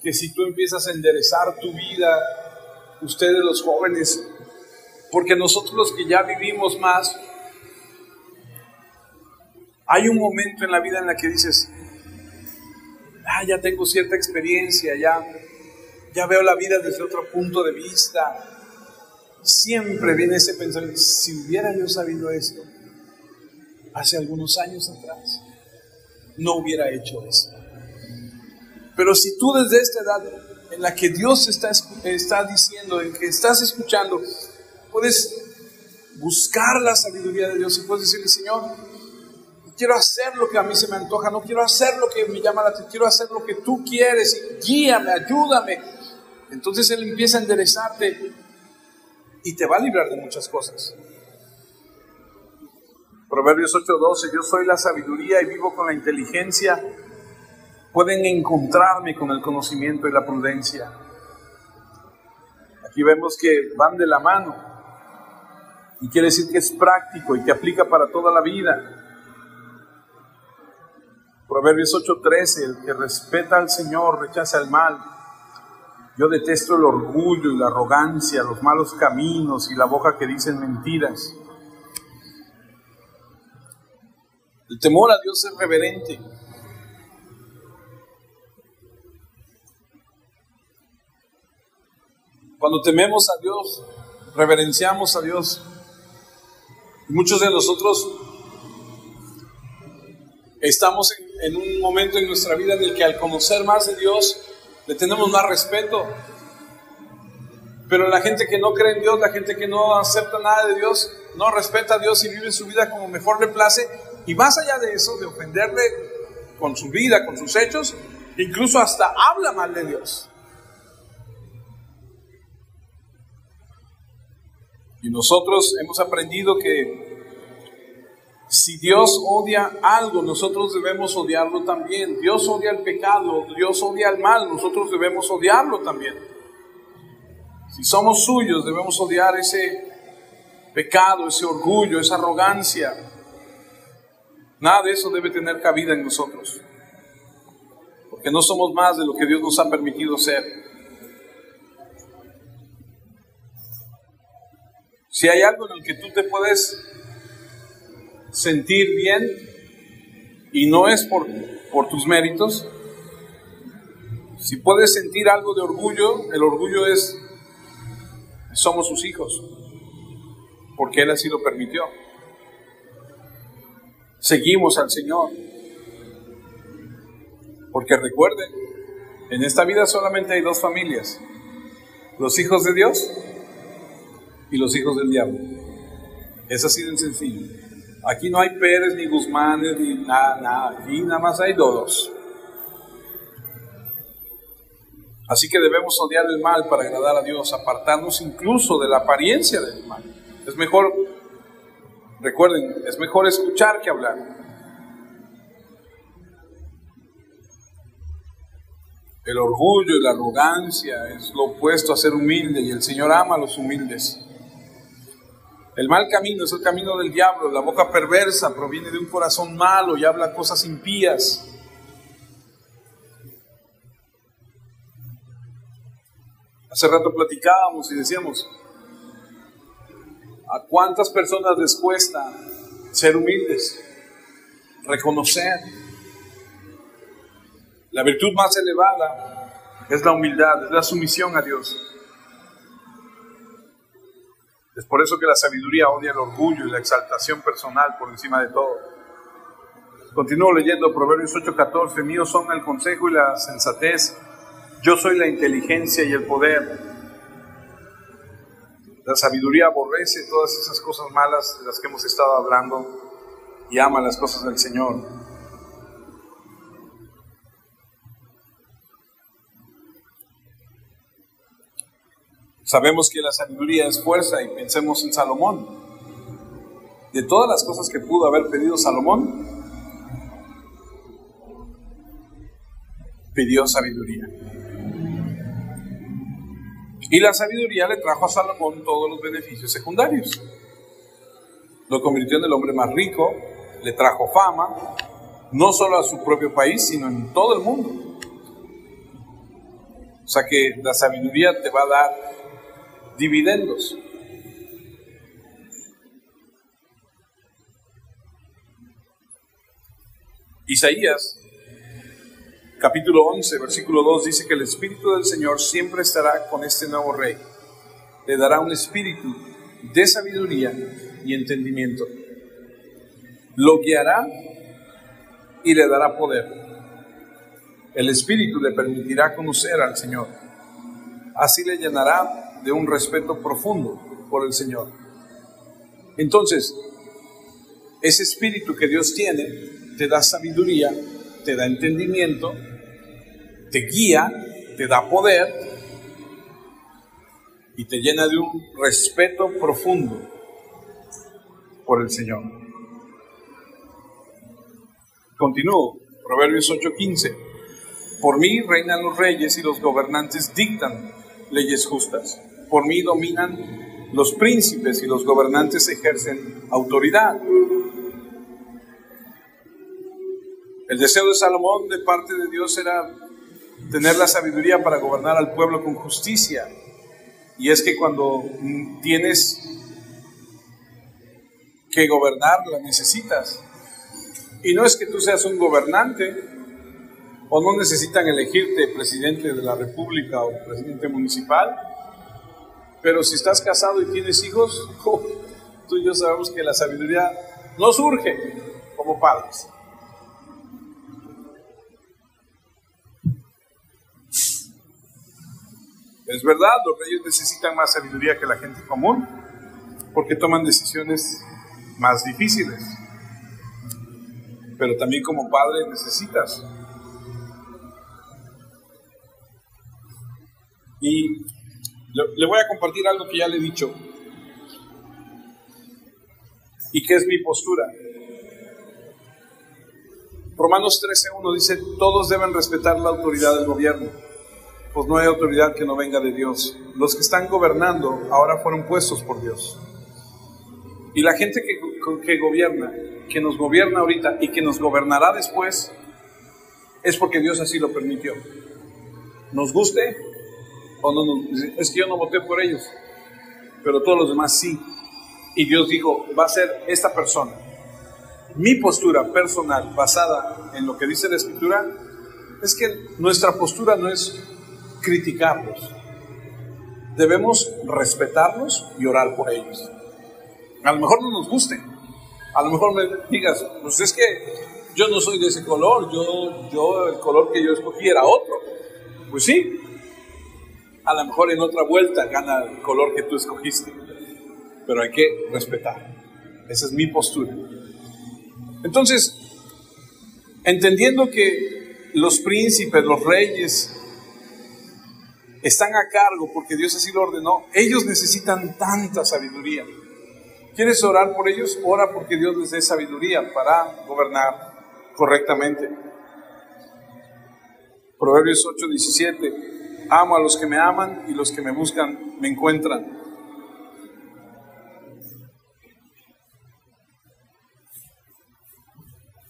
[SPEAKER 1] que si tú empiezas a enderezar tu vida, ustedes los jóvenes, porque nosotros los que ya vivimos más, hay un momento en la vida en la que dices, ya tengo cierta experiencia, ya veo la vida desde otro punto de vista. Siempre viene ese pensamiento, si hubiera yo sabido esto hace algunos años atrás, no hubiera hecho eso. Pero si tú desde esta edad en la que Dios está diciendo, en que estás escuchando, puedes buscar la sabiduría de Dios y puedes decirle: Señor, quiero hacer lo que a mí se me antoja, no quiero hacer lo que me llama la atención, quiero hacer lo que tú quieres, y guíame, ayúdame. Entonces Él empieza a enderezarte y te va a librar de muchas cosas. Proverbios 8:12: yo soy la sabiduría y vivo con la inteligencia. Pueden encontrarme con el conocimiento y la prudencia. Aquí vemos que van de la mano, y quiere decir que es práctico y que aplica para toda la vida. Proverbios 8:13: el que respeta al Señor rechaza el mal. Yo detesto el orgullo y la arrogancia, los malos caminos y la boca que dicen mentiras. El temor a Dios es reverente. Cuando tememos a Dios, reverenciamos a Dios. Muchos de nosotros estamos en un momento en nuestra vida en el que al conocer más de Dios, le tenemos más respeto. Pero la gente que no cree en Dios, la gente que no acepta nada de Dios, no respeta a Dios y vive su vida como mejor le place. Y más allá de eso, de ofenderle con su vida, con sus hechos, incluso hasta habla mal de Dios. Y nosotros hemos aprendido que si Dios odia algo, nosotros debemos odiarlo también. Dios odia el pecado, Dios odia el mal, nosotros debemos odiarlo también. Si somos suyos, debemos odiar ese pecado, ese orgullo, esa arrogancia. Nada de eso debe tener cabida en nosotros, porque no somos más de lo que Dios nos ha permitido ser. Si hay algo en el que tú te puedes sentir bien y no es por tus méritos, si puedes sentir algo de orgullo, el orgullo es: somos sus hijos, porque Él así lo permitió. Seguimos al Señor, porque recuerden, en esta vida solamente hay dos familias: los hijos de Dios y los hijos del diablo. Es así de sencillo. Aquí no hay Pérez, ni Guzmánes, ni nada. Aquí nada más hay dos. Así que debemos odiar el mal para agradar a Dios, apartarnos incluso de la apariencia del mal. Es mejor, recuerden, es mejor escuchar que hablar. El orgullo y la arrogancia es lo opuesto a ser humilde, y el Señor ama a los humildes. El mal camino es el camino del diablo. La boca perversa proviene de un corazón malo y habla cosas impías. Hace rato platicábamos y decíamos: ¿a cuántas personas les cuesta ser humildes? Reconocer. La virtud más elevada es la humildad, es la sumisión a Dios. Es por eso que la sabiduría odia el orgullo y la exaltación personal por encima de todo. Continúo leyendo Proverbios 8:14: míos son el consejo y la sensatez, yo soy la inteligencia y el poder. La sabiduría aborrece todas esas cosas malas de las que hemos estado hablando y ama las cosas del Señor. Sabemos que la sabiduría es fuerza, y pensemos en Salomón. De todas las cosas que pudo haber pedido Salomón, pidió sabiduría. Y la sabiduría le trajo a Salomón todos los beneficios secundarios. Lo convirtió en el hombre más rico, le trajo fama, no solo a su propio país, sino en todo el mundo. O sea que la sabiduría te va a dar dividendos. Isaías capítulo 11, versículo 2 dice que el Espíritu del Señor siempre estará con este nuevo rey. Le dará un espíritu de sabiduría y entendimiento. Lo guiará y le dará poder. El Espíritu le permitirá conocer al Señor. Así le llenará de un respeto profundo por el Señor. Entonces, ese Espíritu que Dios tiene te da sabiduría, te da entendimiento, te guía, te da poder y te llena de un respeto profundo por el Señor. Continúo, Proverbios 8:15. Por mí reinan los reyes y los gobernantes dictan leyes justas. Por mí dominan los príncipes y los gobernantes ejercen autoridad. El deseo de Salomón de parte de Dios era tener la sabiduría para gobernar al pueblo con justicia. Y es que cuando tienes que gobernar, la necesitas. Y no es que tú seas un gobernante, o no necesitan elegirte presidente de la república o presidente municipal, pero si estás casado y tienes hijos, tú y yo sabemos que la sabiduría no surge como padres. Es verdad, los reyes necesitan más sabiduría que la gente común, porque toman decisiones más difíciles. Pero también como padre necesitas. Y le voy a compartir algo que ya le he dicho y que es mi postura. Romanos 13:1 dice: todos deben respetar la autoridad del gobierno, pues no hay autoridad que no venga de Dios. Los que están gobernando ahora fueron puestos por Dios. Y la gente que gobierna, que nos gobierna ahorita y que nos gobernará después, es porque Dios así lo permitió. Nos guste o no nos, es que yo no voté por ellos, pero todos los demás sí. Y Dios dijo, va a ser esta persona. Mi postura personal, basada en lo que dice la Escritura, es que nuestra postura no es criticarlos. Debemos respetarlos y orar por ellos. A lo mejor no nos guste. A lo mejor me digas, pues es que yo no soy de ese color, yo el color que yo escogí era otro. Pues sí, a lo mejor en otra vuelta gana el color que tú escogiste, pero hay que respetar. Esa es mi postura. Entonces, entendiendo que los príncipes, los reyes, están a cargo porque Dios así lo ordenó, ellos necesitan tanta sabiduría. ¿Quieres orar por ellos? Ora porque Dios les dé sabiduría para gobernar correctamente. Proverbios 8:17. Amo a los que me aman y los que me buscan me encuentran.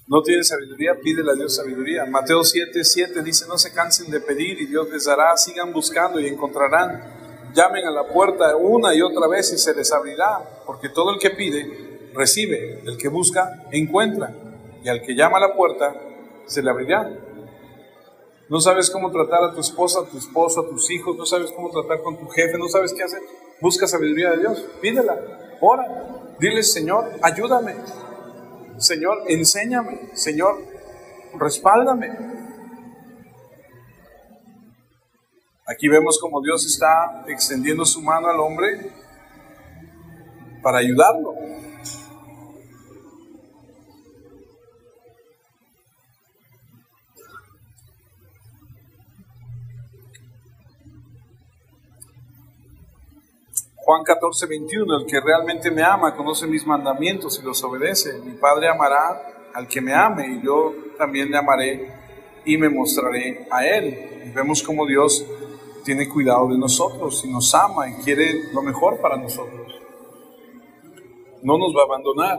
[SPEAKER 1] ¿No tienes sabiduría? Pídele a Dios sabiduría. Mateo 7:7 dice: no se cansen de pedir y Dios les dará. Sigan buscando y encontrarán. Llamen a la puerta una y otra vez y se les abrirá. Porque todo el que pide, recibe. El que busca, encuentra. Y al que llama a la puerta, se le abrirá. ¿No sabes cómo tratar a tu esposa, a tu esposo, a tus hijos? ¿No sabes cómo tratar con tu jefe? ¿No sabes qué hacer? Busca sabiduría de Dios. Pídela. Ora. Dile: Señor, ayúdame. Señor, enséñame. Señor, respáldame. Aquí vemos como Dios está extendiendo su mano al hombre para ayudarlo. Juan 14:21, el que realmente me ama conoce mis mandamientos y los obedece. Mi Padre amará al que me ame y yo también le amaré y me mostraré a él. Y vemos como Dios tiene cuidado de nosotros y nos ama y quiere lo mejor para nosotros. No nos va a abandonar.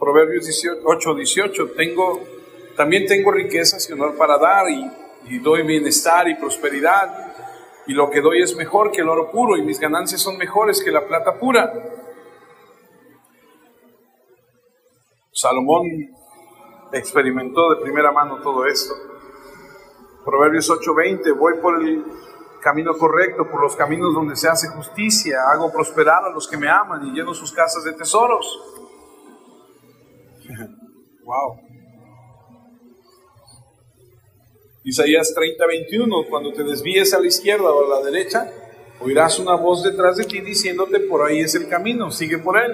[SPEAKER 1] Proverbios 8:18, también tengo riquezas y honor para dar y doy bienestar y prosperidad. Y lo que doy es mejor que el oro puro, y mis ganancias son mejores que la plata pura. Salomón experimentó de primera mano todo esto. Proverbios 8:20, voy por el camino correcto, por los caminos donde se hace justicia, hago prosperar a los que me aman y lleno sus casas de tesoros. Wow. Isaías 30:21, cuando te desvíes a la izquierda o a la derecha, oirás una voz detrás de ti diciéndote: por ahí es el camino, sigue por él.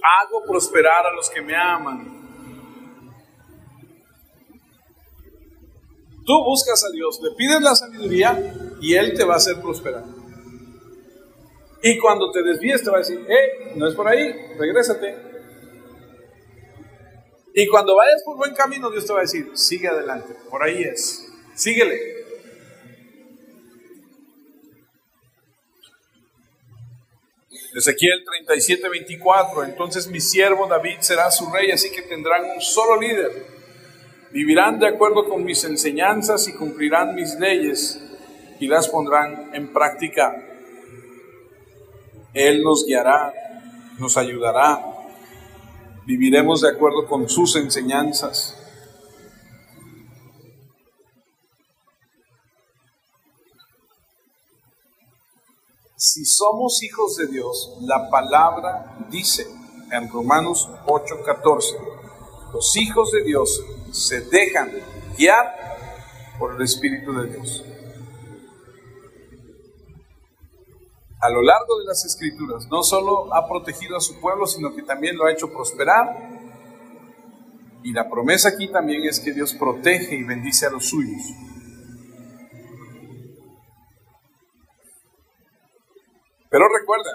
[SPEAKER 1] Hago prosperar a los que me aman. Tú buscas a Dios, le pides la sabiduría y Él te va a hacer prosperar. Y cuando te desvíes te va a decir: no es por ahí, regrésate. Y cuando vayas por buen camino, Dios te va a decir: sigue adelante, por ahí es, síguele. Ezequiel 37:24, entonces mi siervo David será su rey, así que tendrán un solo líder. Vivirán de acuerdo con mis enseñanzas y cumplirán mis leyes y las pondrán en práctica. Él nos guiará, nos ayudará. Viviremos de acuerdo con sus enseñanzas. Si somos hijos de Dios, la palabra dice en Romanos 8:14, los hijos de Dios se dejan guiar por el Espíritu de Dios. A lo largo de las Escrituras, no solo ha protegido a su pueblo, sino que también lo ha hecho prosperar. Y la promesa aquí también es que Dios protege y bendice a los suyos. Pero recuerda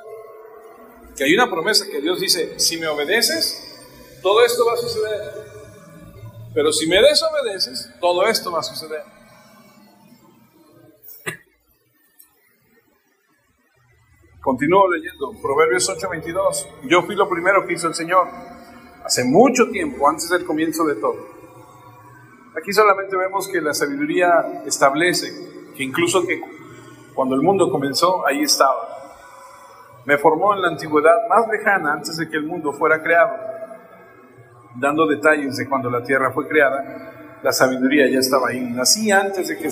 [SPEAKER 1] que hay una promesa que Dios dice: si me obedeces, todo esto va a suceder. Pero si me desobedeces, todo esto va a suceder. Continúo leyendo, Proverbios 8:22. Yo fui lo primero que hizo el Señor, hace mucho tiempo, antes del comienzo de todo. Aquí solamente vemos que la sabiduría establece que incluso que cuando el mundo comenzó, ahí estaba. Me formó en la antigüedad más lejana, antes de que el mundo fuera creado. Dando detalles de cuando la tierra fue creada, la sabiduría ya estaba ahí. Nací antes de que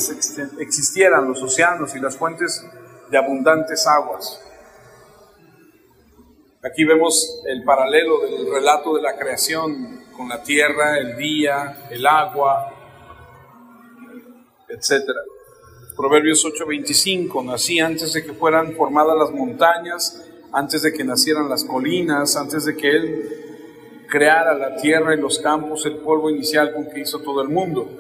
[SPEAKER 1] existieran los océanos y las fuentes de abundantes aguas. Aquí vemos el paralelo del relato de la creación con la tierra, el día, el agua, etc. Proverbios 8:25, nací antes de que fueran formadas las montañas, antes de que nacieran las colinas, antes de que Él creara la tierra y los campos, el polvo inicial con que hizo todo el mundo.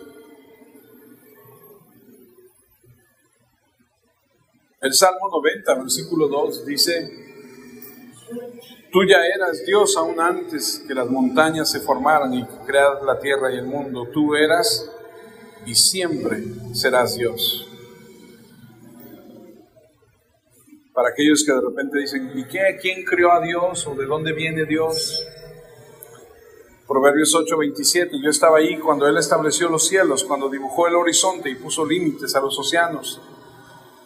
[SPEAKER 1] El Salmo 90, versículo 2 dice: tú ya eras Dios aún antes que las montañas se formaran y crearas la tierra y el mundo. Tú eras y siempre serás Dios. Para aquellos que de repente dicen: ¿y qué? ¿Quién creó a Dios? ¿O de dónde viene Dios? Proverbios 8:27, yo estaba ahí cuando Él estableció los cielos, cuando dibujó el horizonte y puso límites a los océanos.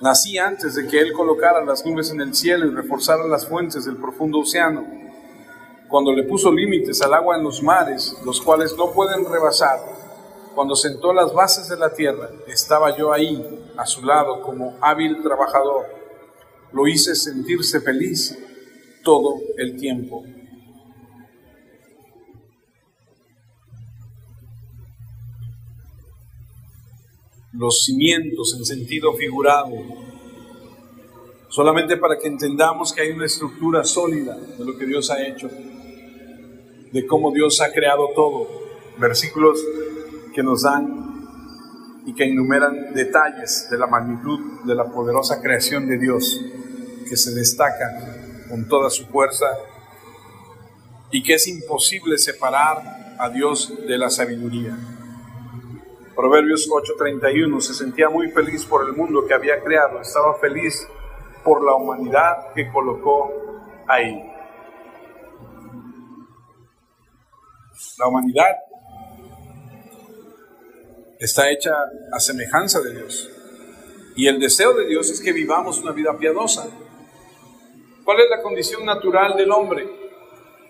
[SPEAKER 1] Nací antes de que Él colocara las nubes en el cielo y reforzara las fuentes del profundo océano. Cuando le puso límites al agua en los mares, los cuales no pueden rebasar. Cuando sentó las bases de la tierra, estaba yo ahí, a su lado, como hábil trabajador. Lo hice sentirse feliz todo el tiempo. Los cimientos en sentido figurado, solamente para que entendamos que hay una estructura sólida de lo que Dios ha hecho, de cómo Dios ha creado todo. Versículos que nos dan y que enumeran detalles de la magnitud de la poderosa creación de Dios, que se destaca con toda su fuerza y que es imposible separar a Dios de la sabiduría. Proverbios 8:31, se sentía muy feliz por el mundo que había creado, estaba feliz por la humanidad que colocó ahí. La humanidad está hecha a semejanza de Dios, y el deseo de Dios es que vivamos una vida piadosa. ¿Cuál es la condición natural del hombre?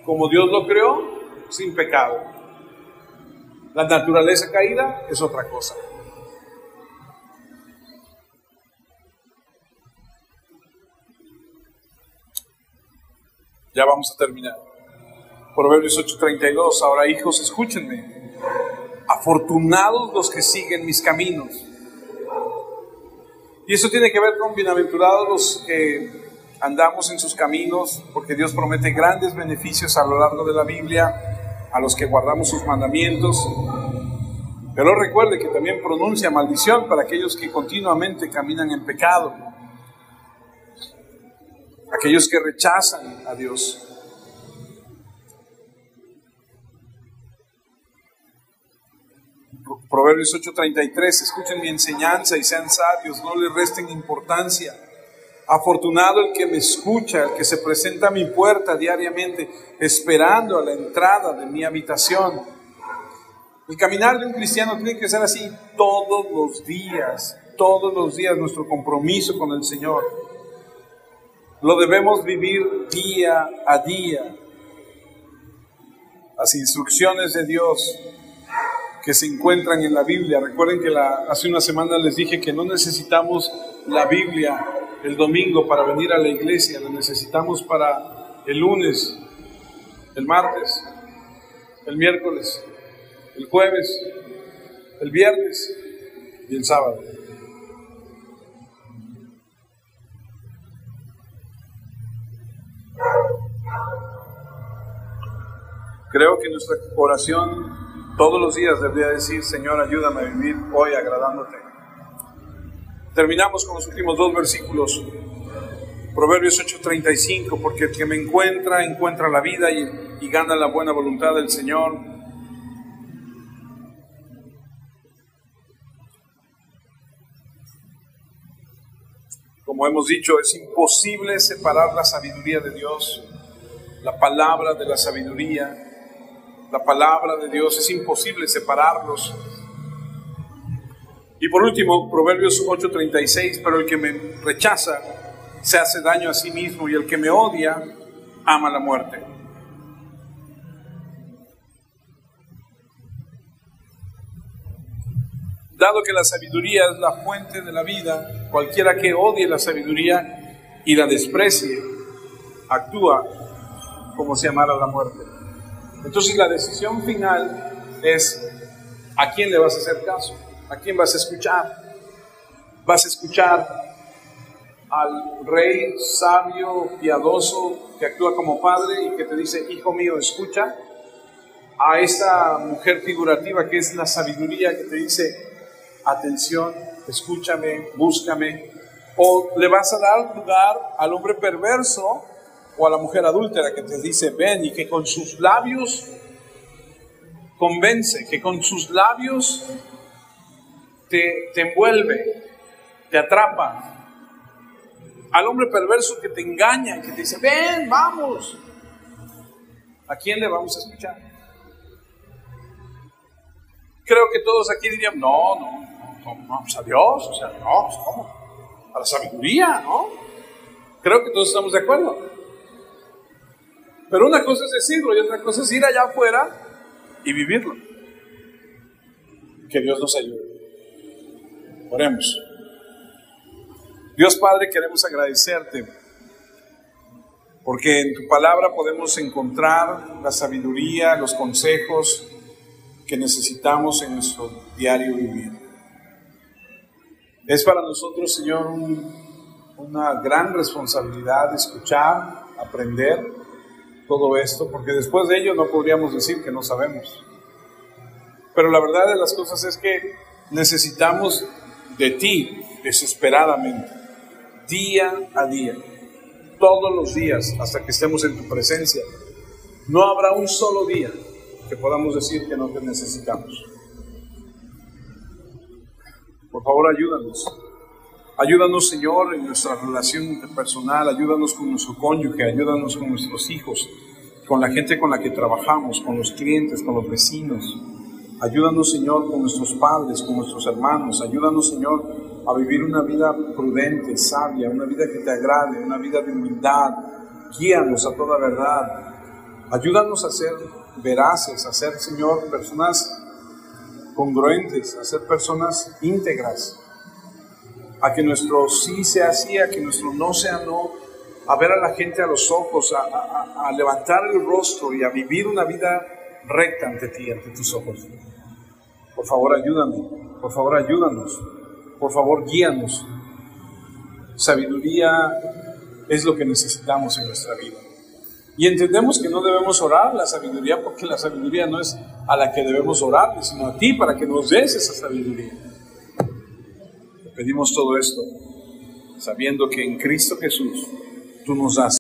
[SPEAKER 1] Como Dios lo creó, sin pecado. La naturaleza caída es otra cosa. Ya vamos a terminar. Proverbios 8:32, ahora hijos, escúchenme. Afortunados los que siguen mis caminos. Y eso tiene que ver con bienaventurados los que andamos en sus caminos, porque Dios promete grandes beneficios a lo largo de la Biblia a los que guardamos sus mandamientos. Pero recuerde que también pronuncia maldición para aquellos que continuamente caminan en pecado, aquellos que rechazan a Dios. Proverbios 8:33, escuchen mi enseñanza y sean sabios, no le resten importancia. Afortunado el que me escucha, el que se presenta a mi puerta diariamente, esperando a la entrada de mi habitación. El caminar de un cristiano tiene que ser así todos los días, nuestro compromiso con el Señor. Lo debemos vivir día a día. Las instrucciones de Dios que se encuentran en la Biblia. Recuerden que hace una semana les dije que no necesitamos la Biblia el domingo para venir a la iglesia, la necesitamos para el lunes, el martes, el miércoles, el jueves, el viernes y el sábado. Creo que nuestra oración todos los días debería decir: Señor, ayúdame a vivir hoy agradándote. Terminamos con los últimos dos versículos. Proverbios 8:35, porque el que me encuentra la vida y gana la buena voluntad del Señor. Como hemos dicho, es imposible separar la sabiduría de Dios, la palabra de la sabiduría. La palabra de Dios, es imposible separarlos. Y por último, Proverbios 8:36, pero el que me rechaza se hace daño a sí mismo, y el que me odia ama la muerte. Dado que la sabiduría es la fuente de la vida, cualquiera que odie la sabiduría y la desprecie, actúa como si amara la muerte. Entonces la decisión final es: ¿a quién le vas a hacer caso? ¿A quién vas a escuchar? ¿Vas a escuchar al rey sabio, piadoso, que actúa como padre y que te dice: hijo mío, escucha? ¿A esta mujer figurativa que es la sabiduría, que te dice: atención, escúchame, búscame? ¿O le vas a dar lugar al hombre perverso o a la mujer adúltera que te dice: ven, y que con sus labios convence, que con sus labios te envuelve, te atrapa? Al hombre perverso que te engaña y que te dice: ven, vamos. ¿A quién le vamos a escuchar? Creo que todos aquí dirían: no, pues a Dios, o sea, no, pues ¿cómo? A la sabiduría, ¿no? Creo que todos estamos de acuerdo. Pero una cosa es decirlo y otra cosa es ir allá afuera y vivirlo. Que Dios nos ayude. Oremos. Dios Padre, queremos agradecerte porque en tu palabra podemos encontrar la sabiduría, los consejos que necesitamos en nuestro diario vivir. Es para nosotros, Señor, una gran responsabilidad escuchar, aprender todo esto, porque después de ello no podríamos decir que no sabemos. Pero la verdad de las cosas es que necesitamos de ti desesperadamente, día a día, todos los días, hasta que estemos en tu presencia. No habrá un solo día que podamos decir que no te necesitamos. Por favor, ayúdanos. Ayúdanos, Señor, en nuestra relación interpersonal. Ayúdanos con nuestro cónyuge. Ayúdanos con nuestros hijos, con la gente con la que trabajamos, con los clientes, con los vecinos. Ayúdanos, Señor, con nuestros padres, con nuestros hermanos. Ayúdanos, Señor, a vivir una vida prudente, sabia, una vida que te agrade, una vida de humildad. Guíanos a toda verdad. Ayúdanos a ser veraces, a ser, Señor, personas congruentes, a ser personas íntegras, a que nuestro sí sea sí, a que nuestro no sea no, a ver a la gente a los ojos, a levantar el rostro y a vivir una vida recta ante ti, ante tus ojos. Por favor, ayúdame. Por favor, ayúdanos. Por favor, guíanos. Sabiduría es lo que necesitamos en nuestra vida. Y entendemos que no debemos orar la sabiduría, porque la sabiduría no es a la que debemos orar, sino a ti, para que nos des esa sabiduría. Te pedimos todo esto, sabiendo que en Cristo Jesús tú nos das